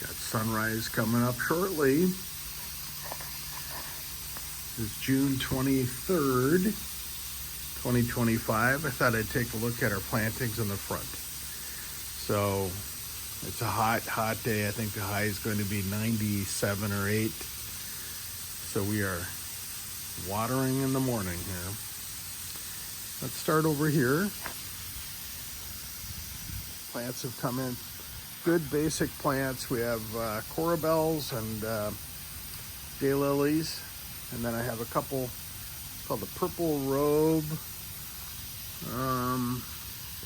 Got sunrise coming up shortly. It's June 23rd, 2025. I thought I'd take a look at our plantings in the front. So it's a hot day. I think the high is going to be 97 or 8. So we are watering in the morning here. Let's start over here. Plants have come in. Good basic plants. We have corabells and daylilies. And then I have a couple called the purple robe,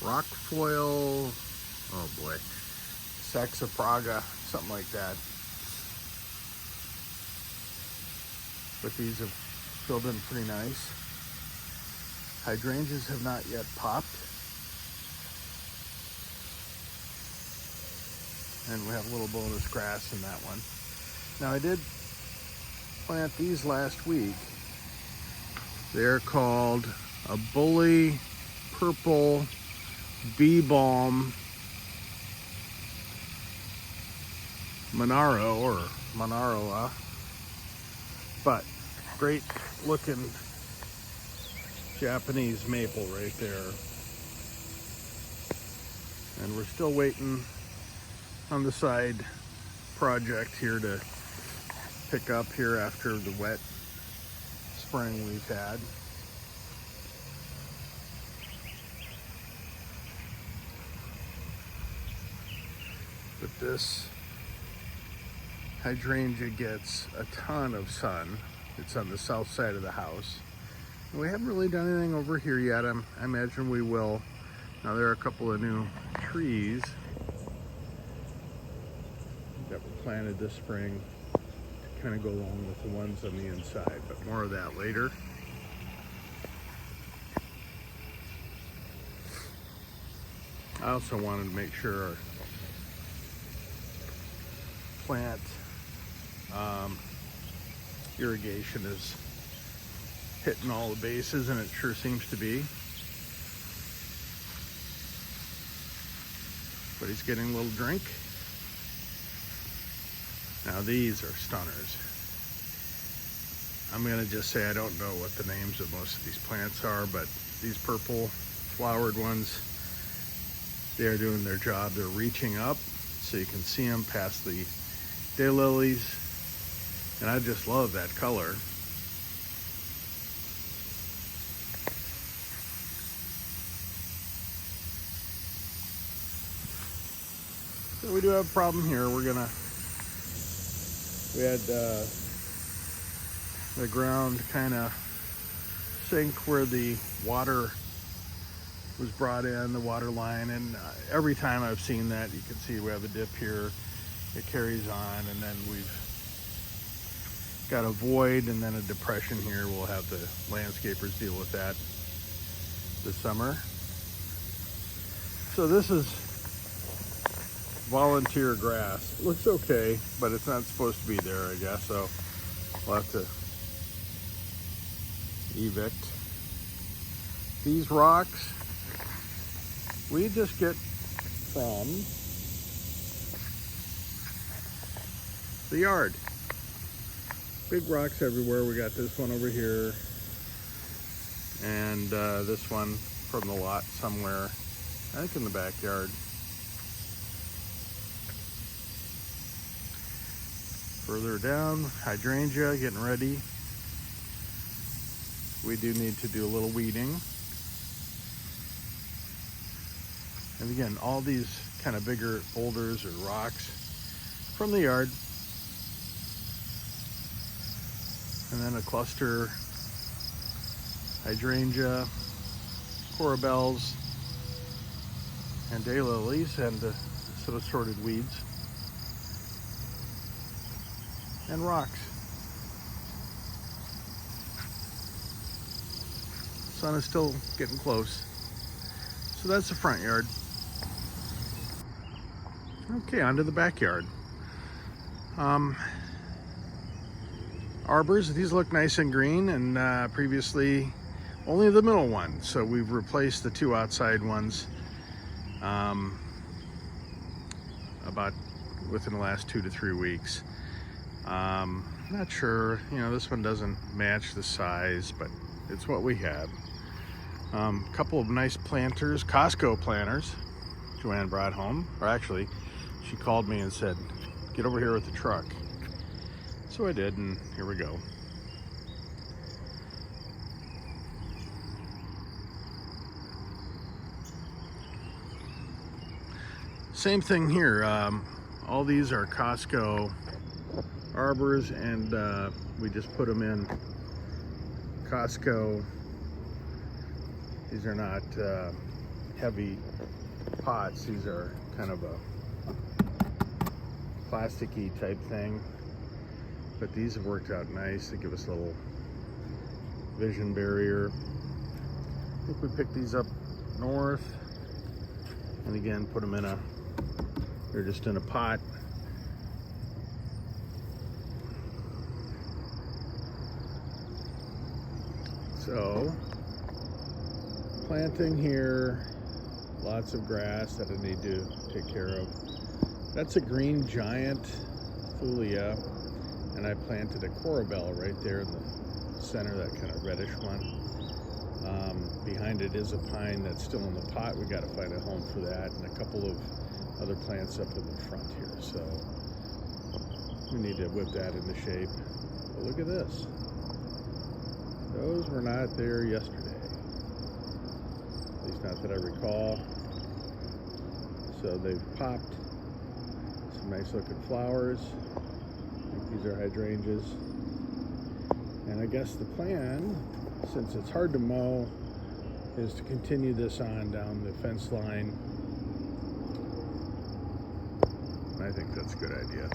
rock foil, oh boy, saxifraga, something like that. But these have filled in pretty nice. Hydrangeas have not yet popped. And we have a little bonus grass in that one. Now I did plant these last week. They're called a bully purple bee balm Monaro or Monaroa, but great looking Japanese maple right there. And we're still waiting on the side project here to pick up here after the wet spring we've had. But this hydrangea gets a ton of sun. It's on the south side of the house. And we haven't really done anything over here yet. I imagine we will. Now there are a couple of new trees that were planted this spring to kind of go along with the ones on the inside, but more of that later. I also wanted to make sure our plant irrigation is hitting all the bases, and it sure seems to be. But he's getting a little drink. Now these are stunners. I'm gonna just say I don't know what the names of most of these plants are, but these purple flowered ones, they are doing their job. They're reaching up so you can see them past the daylilies, and I just love that color. So we do have a problem here. We had the ground kind of sink where the water was brought in, the water line, and every time I've seen that, you can see we have a dip here. It carries on, and then we've got a void and then a depression here. We'll have the landscapers deal with that this summer. So this is volunteer grass. It looks okay, but it's not supposed to be there, I guess, so we'll have to evict. These rocks we just get from the yard. Big rocks everywhere. We got this one over here, and this one from the lot somewhere, I think in the backyard. Further down, hydrangea getting ready. We do need to do a little weeding. And again, all these kind of bigger boulders or rocks from the yard. And then a cluster hydrangea, corabells, and daylilies, and some assorted weeds. And rocks. Sun is still getting close. So that's the front yard. Okay, on to the backyard. Arbors, these look nice and green, and previously only the middle one. So we've replaced the two outside ones about within the last 2 to 3 weeks. Not sure, you know, this one doesn't match the size, but it's what we had. A couple of nice planters, Costco planters, Joanne brought home, or actually, she called me and said, get over here with the truck. So I did, and here we go. Same thing here. All these are Costco arbors, and we just put them in Costco. These are not heavy pots. These are kind of a plasticky type thing, but these have worked out nice. They give us a little vision barrier. I think we picked these up north, and again put them in a, they're just in a pot. So planting here, lots of grass that I need to take care of. That's a green giant Thulia, and I planted a Corabella right there in the center, that kind of reddish one. Behind it is a pine that's still in the pot. We got to find a home for that, and a couple of other plants up in the front here. So we need to whip that into shape. But look at this. Those were not there yesterday, at least not that I recall. So they've popped. Some nice looking flowers. I think these are hydrangeas. And I guess the plan, since it's hard to mow, is to continue this on down the fence line. I think that's a good idea.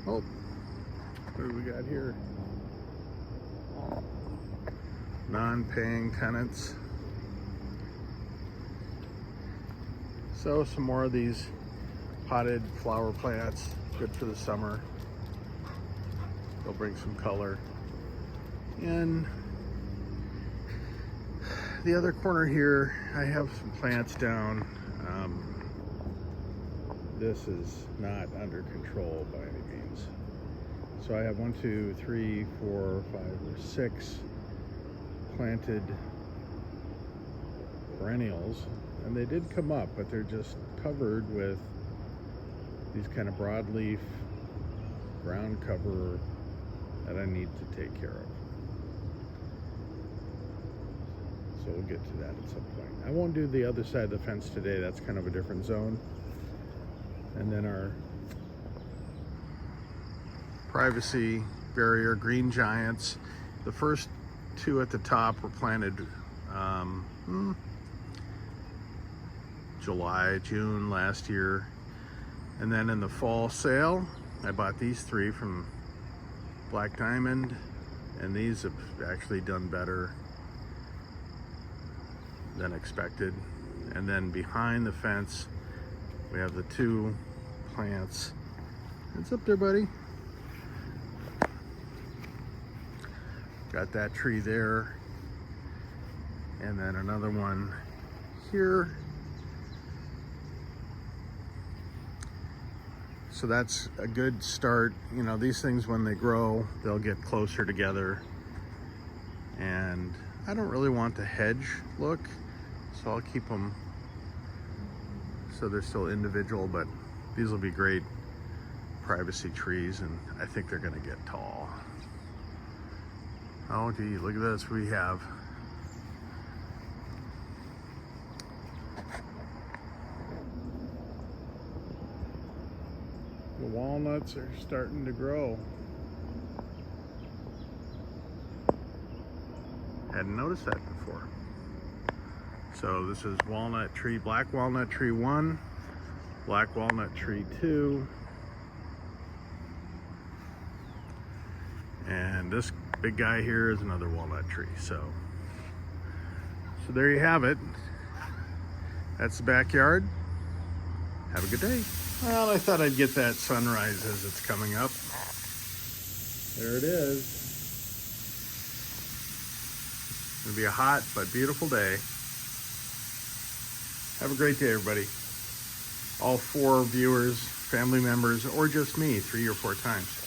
Oh, what do we got here? Non-paying tenants. So some more of these potted flower plants, good for the summer. They'll bring some color. In the other corner here, I have some plants down. This is not under control by any means. So I have 1, 2, 3, 4, 5, or 6 planted perennials, and they did come up, but they're just covered with these kind of broadleaf ground cover that I need to take care of. So we'll get to that at some point. I won't do the other side of the fence today. That's kind of a different zone. And then our privacy barrier, green giants. The first 2 at the top were planted July, June last year. And then in the fall sale, I bought these 3 from Black Diamond, and these have actually done better than expected. And then behind the fence, we have the 2 plants. What's up there, buddy? Got that tree there. And then another one here. So that's a good start. You know, these things, when they grow, they'll get closer together. And I don't really want the hedge look, so I'll keep them so they're still individual, but these will be great privacy trees, and I think they're gonna get tall. Oh gee, look at this, we have the walnuts are starting to grow. Hadn't noticed that before. So this is walnut tree, black walnut tree 1, black walnut tree 2, and this big guy here is another walnut tree. So there you have it. That's the backyard. Have a good day. Well, I thought I'd get that sunrise as it's coming up. There it is. It'll be a hot but beautiful day. Have a great day, everybody. All 4 viewers, family members, or just me 3 or 4 times.